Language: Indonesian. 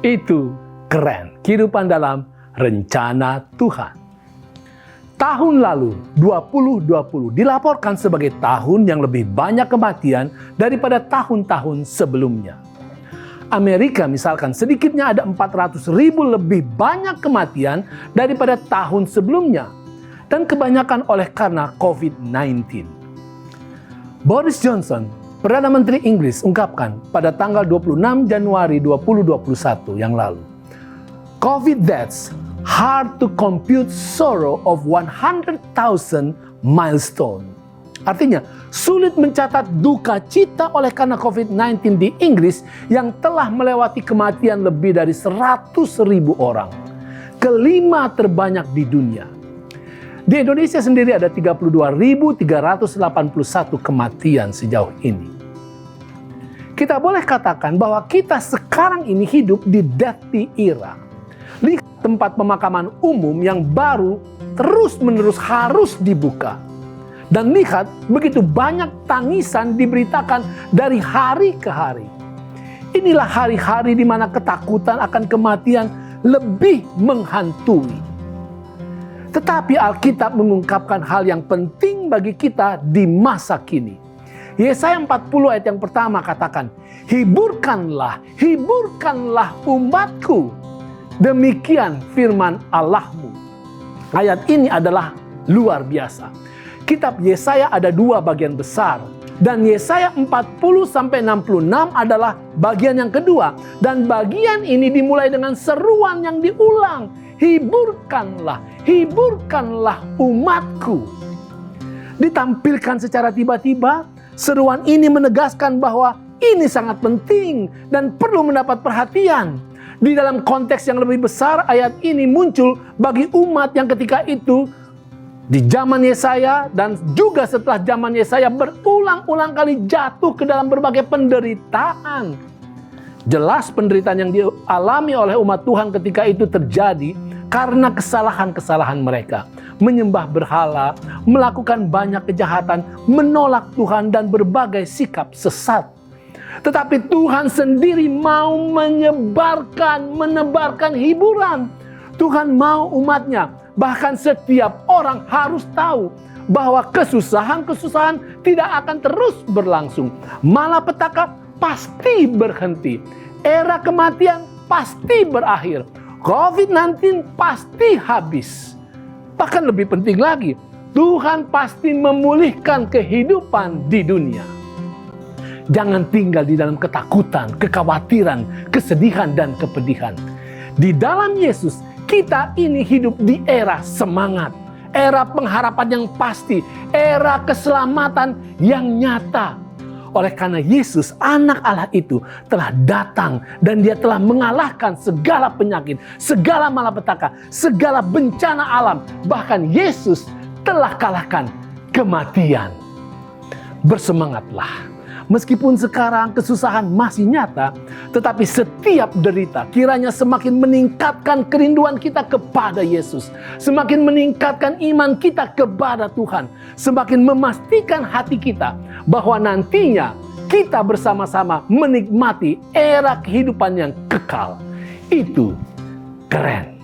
Itu keren, kehidupan dalam rencana Tuhan. Tahun lalu, 2020, dilaporkan sebagai tahun yang lebih banyak kematian daripada tahun-tahun sebelumnya. Amerika misalkan sedikitnya ada 400.000 lebih banyak kematian daripada tahun sebelumnya. Dan kebanyakan oleh karena COVID-19. Boris Johnson, Perdana Menteri Inggris, ungkapkan pada tanggal 26 Januari 2021 yang lalu, COVID deaths hard to compute sorrow of 100,000 milestone. Artinya, sulit mencatat duka cita oleh karena COVID-19 di Inggris yang telah melewati kematian lebih dari 100.000 orang. Kelima terbanyak di dunia. Di Indonesia sendiri ada 32.381 kematian sejauh ini. Kita boleh katakan bahwa kita sekarang ini hidup di deathly era. Lihat tempat pemakaman umum yang baru terus-menerus harus dibuka. Dan lihat begitu banyak tangisan diberitakan dari hari ke hari. Inilah hari-hari di mana ketakutan akan kematian lebih menghantui. Tetapi Alkitab mengungkapkan hal yang penting bagi kita di masa kini. Yesaya 40 ayat yang pertama katakan, hiburkanlah umatku. Demikian firman Allahmu. Ayat ini adalah luar biasa. Kitab Yesaya ada dua bagian besar. Dan Yesaya 40-66 adalah bagian yang kedua. Dan bagian ini dimulai dengan seruan yang diulang. Hiburkanlah umatku. Ditampilkan secara tiba-tiba, seruan ini menegaskan bahwa ini sangat penting dan perlu mendapat perhatian. Di dalam konteks yang lebih besar, ayat ini muncul bagi umat yang ketika itu di zaman Yesaya dan juga setelah zaman Yesaya berulang-ulang kali jatuh ke dalam berbagai penderitaan. Jelas penderitaan yang dialami oleh umat Tuhan ketika itu terjadi karena kesalahan-kesalahan mereka. Menyembah berhala, melakukan banyak kejahatan, menolak Tuhan dan berbagai sikap sesat. Tetapi Tuhan sendiri mau menebarkan hiburan. Tuhan mau umatnya, bahkan setiap orang harus tahu bahwa kesusahan-kesusahan tidak akan terus berlangsung. Malapetaka pasti berhenti. Era kematian pasti berakhir. COVID-19 pasti habis. Bahkan lebih penting lagi, Tuhan pasti memulihkan kehidupan di dunia. Jangan tinggal di dalam ketakutan, kekhawatiran, kesedihan, dan kepedihan. Di dalam Yesus, kita ini hidup di era semangat, era pengharapan yang pasti, era keselamatan yang nyata. Oleh karena Yesus, anak Allah itu telah datang dan dia telah mengalahkan segala penyakit, segala malapetaka, segala bencana alam. Bahkan Yesus telah kalahkan kematian. Bersemangatlah. Meskipun sekarang kesusahan masih nyata, tetapi setiap derita kiranya semakin meningkatkan kerinduan kita kepada Yesus. Semakin meningkatkan iman kita kepada Tuhan. Semakin memastikan hati kita bahwa nantinya kita bersama-sama menikmati era kehidupan yang kekal. Itu keren.